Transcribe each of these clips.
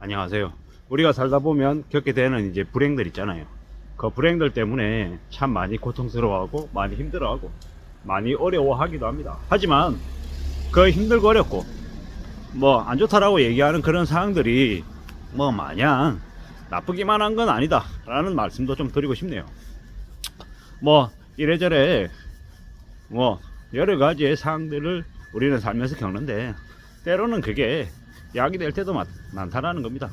안녕하세요. 우리가 살다 보면 겪게 되는 이제 불행들 있잖아요. 그 불행들 때문에 참 많이 고통스러워하고 많이 힘들어하고 많이 어려워하기도 합니다. 하지만 그 힘들고 어렵고 뭐 안 좋다라고 얘기하는 그런 상황들이 뭐 마냥 나쁘기만 한 건 아니다 라는 말씀도 좀 드리고 싶네요. 뭐 이래저래 뭐 여러 가지의 상황들을 우리는 살면서 겪는데 때로는 그게 약이 될 때도 많다라는 겁니다.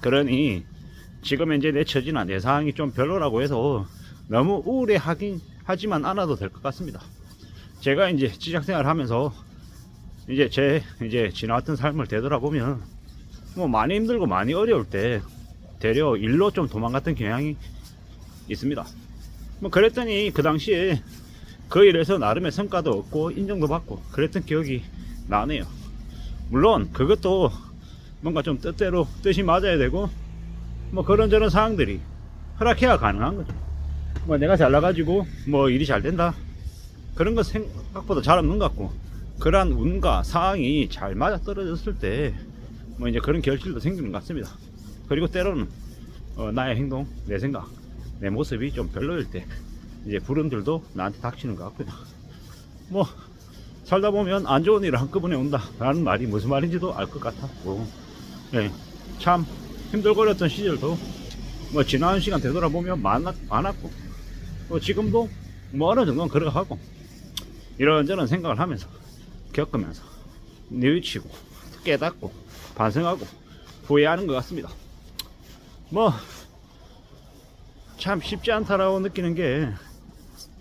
그러니 지금 현재 내 처지나 내 상황이 좀 별로라고 해서 너무 우울해하긴 하지만 않아도 될 것 같습니다. 제가 이제 직장생활 하면서 이제 지나왔던 삶을 되돌아보면 뭐 많이 힘들고 많이 어려울 때 되려 일로 좀 도망갔던 경향이 있습니다. 뭐 그랬더니 그 당시에 그 일에서 나름의 성과도 얻고 인정도 받고 그랬던 기억이 나네요. 물론 그것도 뭔가 좀 뜻대로 뜻이 맞아야 되고 뭐 그런저런 상황들이 허락해야 가능한 거죠. 뭐 내가 잘나가지고 뭐 일이 잘 된다 그런 거 생각보다 잘 없는 것 같고, 그러한 운과 상황이 잘 맞아 떨어졌을 때 뭐 이제 그런 결실도 생기는 것 같습니다. 그리고 때로는 나의 행동, 내 생각, 내 모습이 좀 별로일 때 이제 불운들도 나한테 닥치는 것 같고요. 뭐 살다 보면 안 좋은 일을 한꺼번에 온다 라는 말이 무슨 말인지도 알 것 같았고, 예, 참 힘들고 어렸던 시절도 뭐 지난 시간 되돌아보면 많았고 지금도 뭐 어느 정도는 그러하고 이런저런 생각을 하면서 겪으면서 뉘우치고 깨닫고 반성하고 후회하는 것 같습니다. 뭐 참 쉽지 않다라고 느끼는 게,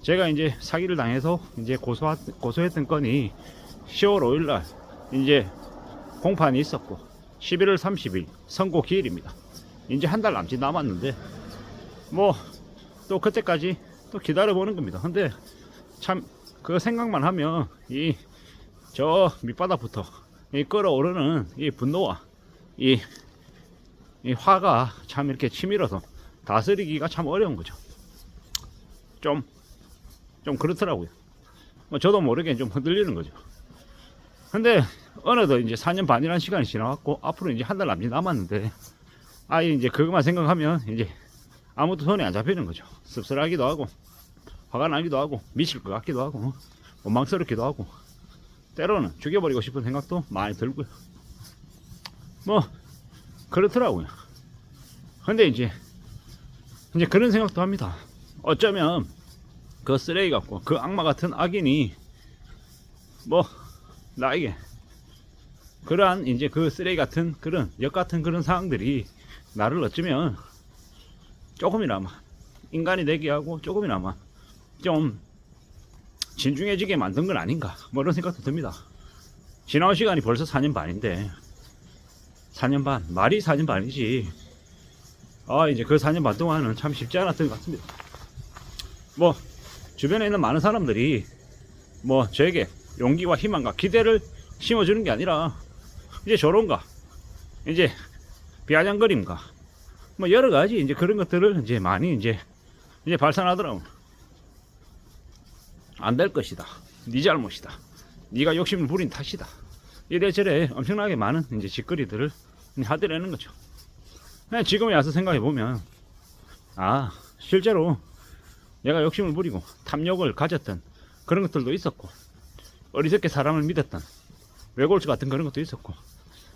제가 이제 사기를 당해서 이제 고소했던 건이 10월 5일날 이제 공판이 있었고 11월 30일 선고 기일입니다. 이제 한 달 남짓 남았는데 뭐 또 그때까지 또 기다려보는 겁니다. 근데 참 그 생각만 하면 이 저 밑바닥부터 이 끓어오르는 이 분노와 이 화가 참 이렇게 치밀어서 다스리기가 참 어려운 거죠. 좀 그렇더라고요. 뭐 저도 모르게 좀 흔들리는 거죠. 근데 어느덧 이제 4년 반이라는 시간이 지나갔고 앞으로 이제 한 달 남짓 남았는데 이제 그것만 생각하면 이제 아무도 손에 안 잡히는 거죠. 씁쓸하기도 하고 화가 나기도 하고 미칠 것 같기도 하고 원망스럽기도 하고 때로는 죽여버리고 싶은 생각도 많이 들고요. 뭐 그렇더라고요. 근데 이제 그런 생각도 합니다. 어쩌면 그 쓰레기 같고 그 악마 같은 악인이 뭐 나에게 그러한 이제 그 쓰레기 같은 그런 역 같은 그런 상황들이 나를 어쩌면 조금이나마 인간이 되게 하고 조금이나마 좀 진중해지게 만든 건 아닌가, 뭐 이런 생각도 듭니다. 지나온 시간이 벌써 4년 반인데 4년 반 말이 4년 반이지 이제 그 4년 반 동안은 참 쉽지 않았던 것 같습니다. 뭐 주변에 있는 많은 사람들이 뭐 저에게 용기와 희망과 기대를 심어주는 게 아니라 이제 조롱과 이제 비아냥거림과 뭐 여러 가지 이제 그런 것들을 이제 많이 이제 발산하더라고. 안 될 것이다, 네 잘못이다, 네가 욕심을 부린 탓이다, 이래저래 엄청나게 많은 이제 짓거리들을 하더라는 거죠. 지금에 와서 생각해 보면 실제로 내가 욕심을 부리고 탐욕을 가졌던 그런 것들도 있었고 어리석게 사람을 믿었던 외골수 같은 그런 것도 있었고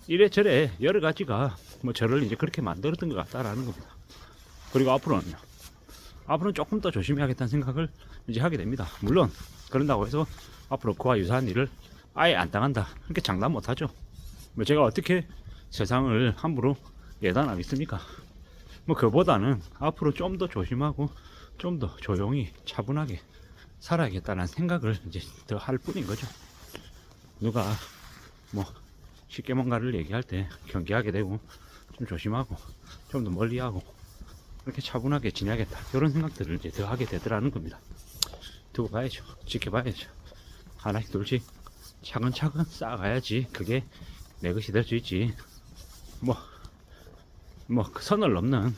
이래저래 여러 가지가 뭐 저를 이제 그렇게 만들었던 것 같다라는 겁니다. 그리고 앞으로는 조금 더 조심해야겠다는 생각을 이제 하게 됩니다. 물론 그런다고 해서 앞으로 그와 유사한 일을 아예 안 당한다 이렇게 장담 못하죠. 뭐 제가 어떻게 세상을 함부로 예단하겠습니까? 뭐 그보다는 앞으로 좀 더 조심하고 좀 더 조용히 차분하게 살아야겠다는 생각을 이제 더 할 뿐인 거죠. 누가 뭐 쉽게 뭔가를 얘기할 때 경계하게 되고 좀 조심하고 좀 더 멀리하고 이렇게 차분하게 지내야겠다 이런 생각들을 이제 더 하게 되더라는 겁니다. 두고 봐야죠. 지켜봐야죠. 하나씩 둘씩 차근차근 쌓아가야지 그게 내 것이 될 수 있지. 뭐 그 선을 넘는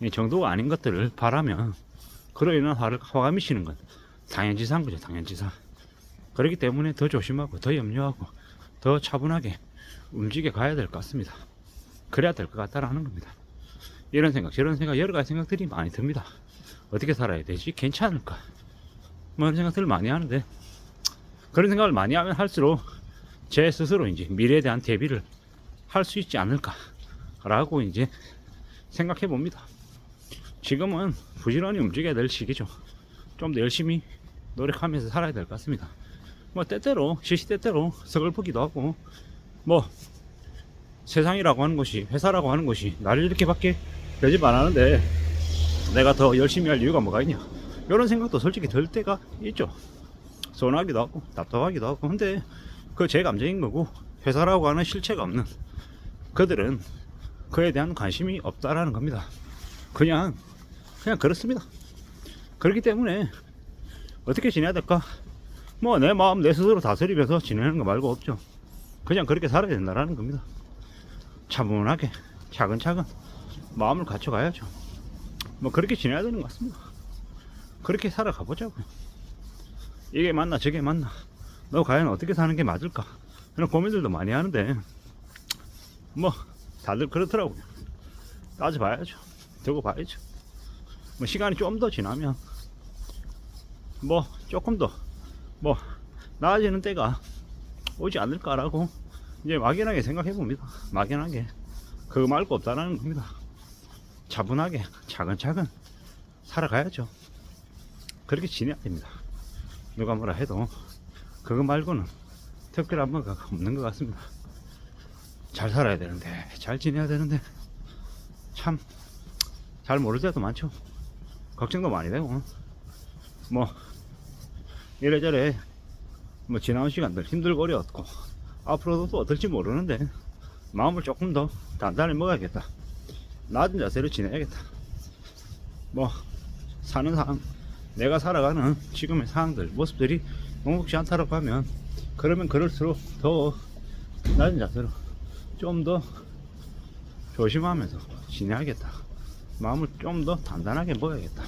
이 정도가 아닌 것들을 바라면 그로 인한 화가 미치는 건 당연지사인 거죠. 당연지사. 그렇기 때문에 더 조심하고 더 염려하고 더 차분하게 움직여 가야 될 것 같습니다. 그래야 될 것 같다라는 겁니다. 이런 생각 저런 생각 여러 가지 생각들이 많이 듭니다. 어떻게 살아야 되지? 괜찮을까? 뭐 이런 생각들을 많이 하는데, 그런 생각을 많이 하면 할수록 제 스스로 이제 미래에 대한 대비를 할 수 있지 않을까 라고 이제 생각해 봅니다. 지금은 부지런히 움직여야 될 시기죠. 좀 더 열심히 노력하면서 살아야 될 것 같습니다. 뭐 때때로 시시때때로 서글프기도 하고, 뭐 세상이라고 하는 것이, 회사라고 하는 것이 나를 이렇게밖에 대접 안 하는데 내가 더 열심히 할 이유가 뭐가 있냐, 이런 생각도 솔직히 들 때가 있죠. 서운하기도 하고 답답하기도 하고. 근데 그 제 감정인 거고, 회사라고 하는 실체가 없는 그들은 그에 대한 관심이 없다라는 겁니다. 그냥 그렇습니다. 그렇기 때문에 어떻게 지내야 될까? 뭐 내 마음 내 스스로 다스리면서 지내는 거 말고 없죠. 그냥 그렇게 살아야 된다라는 겁니다. 차분하게 차근차근 마음을 갖춰가야죠. 뭐 그렇게 지내야 되는 것 같습니다. 그렇게 살아가 보자고요. 이게 맞나 저게 맞나, 너 과연 어떻게 사는 게 맞을까, 그런 고민들도 많이 하는데 뭐 다들 그렇더라고요. 따져봐야죠. 두고 봐야죠. 뭐 시간이 좀 더 지나면 뭐 조금 더 뭐 나아지는 때가 오지 않을까라고 이제 막연하게 생각해 봅니다. 막연하게. 그거 말고 없다는 겁니다. 차분하게 차근차근 살아가야죠. 그렇게 지내야 됩니다. 누가 뭐라 해도 그거 말고는 특별한 뭐가 없는 것 같습니다. 잘 살아야 되는데, 잘 지내야 되는데 참 잘 모를 때도 많죠. 걱정도 많이 되고, 뭐 이래저래 뭐 지나온 시간들 힘들고 어려웠고 앞으로도 또 어떨지 모르는데 마음을 조금 더 단단히 먹어야겠다. 낮은 자세로 지내야겠다. 뭐 사는 상황, 내가 살아가는 지금의 상황들, 모습들이 녹록지 않다라고 하면, 그러면 그럴수록 더 낮은 자세로 좀 더 조심하면서 지내야겠다. 마음을 좀 더 단단하게 먹어야겠다.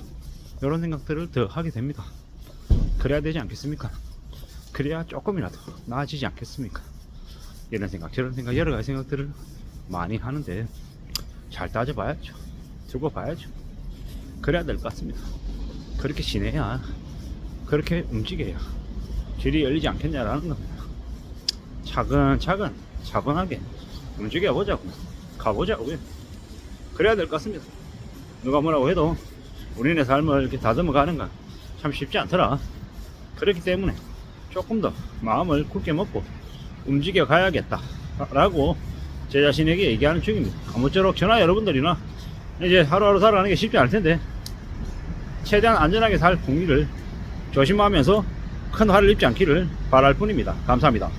이런 생각들을 더 하게 됩니다. 그래야 되지 않겠습니까? 그래야 조금이라도 나아지지 않겠습니까? 이런 생각 저런 생각 여러 가지 생각들을 많이 하는데 잘 따져봐야죠. 두고 봐야죠. 그래야 될 것 같습니다. 그렇게 지내야, 그렇게 움직여야 길이 열리지 않겠냐라는 겁니다. 차근차근 차분하게 움직여 보자고, 가보자고요. 그래야 될 것 같습니다. 누가 뭐라고 해도 우리네 삶을 이렇게 다듬어 가는 건 참 쉽지 않더라. 그렇기 때문에 조금 더 마음을 굳게 먹고 움직여 가야겠다 라고 제 자신에게 얘기하는 중입니다. 아무쪼록 저나 여러분들이나 이제 하루하루 살아가는 게 쉽지 않을 텐데, 최대한 안전하게 살 국리를 조심하면서 큰 화를 입지 않기를 바랄 뿐입니다. 감사합니다.